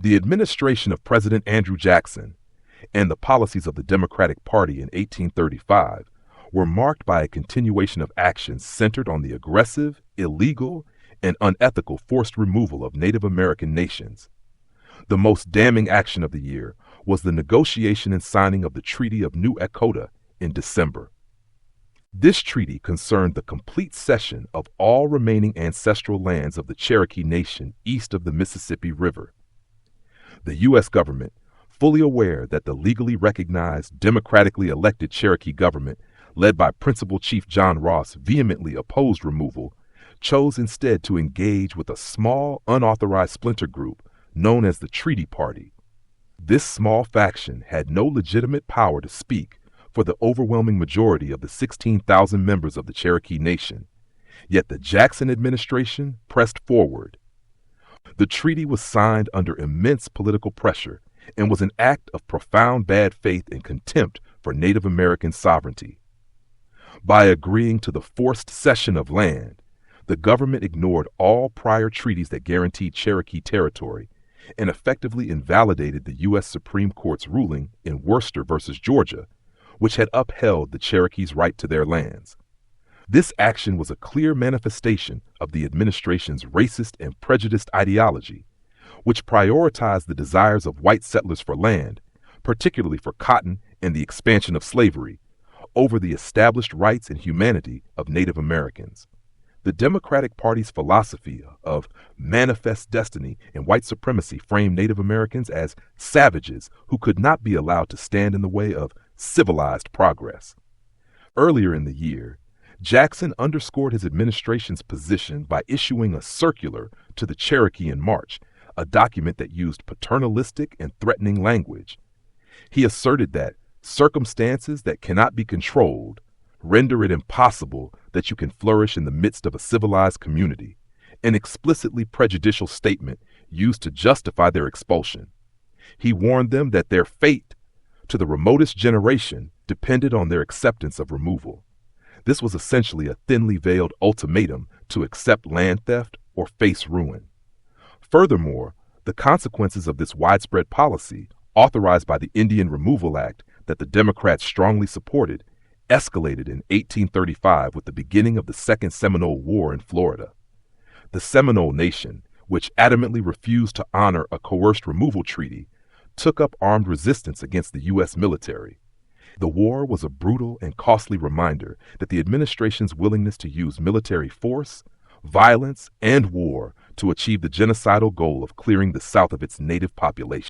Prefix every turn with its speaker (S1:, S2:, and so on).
S1: The administration of President Andrew Jackson and the policies of the Democratic Party in 1835 were marked by a continuation of actions centered on the aggressive, illegal, and unethical forced removal of Native American nations. The most damning action of the year was the negotiation and signing of the Treaty of New Echota in December. This treaty concerned the complete cession of all remaining ancestral lands of the Cherokee Nation east of the Mississippi River. The U.S. government, fully aware that the legally recognized, democratically elected Cherokee government, led by Principal Chief John Ross, vehemently opposed removal, chose instead to engage with a small, unauthorized splinter group known as the Treaty Party. This small faction had no legitimate power to speak for the overwhelming majority of the 16,000 members of the Cherokee Nation, yet the Jackson administration pressed forward. The treaty was signed under immense political pressure and was an act of profound bad faith and contempt for Native American sovereignty. By agreeing to the forced cession of land, the government ignored all prior treaties that guaranteed Cherokee territory and effectively invalidated the U.S. Supreme Court's ruling in Worcester versus Georgia, which had upheld the Cherokees' right to their lands. This action was a clear manifestation of the administration's racist and prejudiced ideology, which prioritized the desires of white settlers for land, particularly for cotton and the expansion of slavery, over the established rights and humanity of Native Americans. The Democratic Party's philosophy of manifest destiny and white supremacy framed Native Americans as savages who could not be allowed to stand in the way of civilized progress. Earlier in the year, Jackson underscored his administration's position by issuing a circular to the Cherokee in March, a document that used paternalistic and threatening language. He asserted that circumstances that cannot be controlled render it impossible that you can flourish in the midst of a civilized community, an explicitly prejudicial statement used to justify their expulsion. He warned them that their fate, to the remotest generation, depended on their acceptance of removal. This was essentially a thinly veiled ultimatum to accept land theft or face ruin. Furthermore, the consequences of this widespread policy, authorized by the Indian Removal Act that the Democrats strongly supported, escalated in 1835 with the beginning of the Second Seminole War in Florida. The Seminole Nation, which adamantly refused to honor a coerced removal treaty, took up armed resistance against the U.S. military. The war was a brutal and costly reminder that the administration's willingness to use military force, violence, and war to achieve the genocidal goal of clearing the South of its native population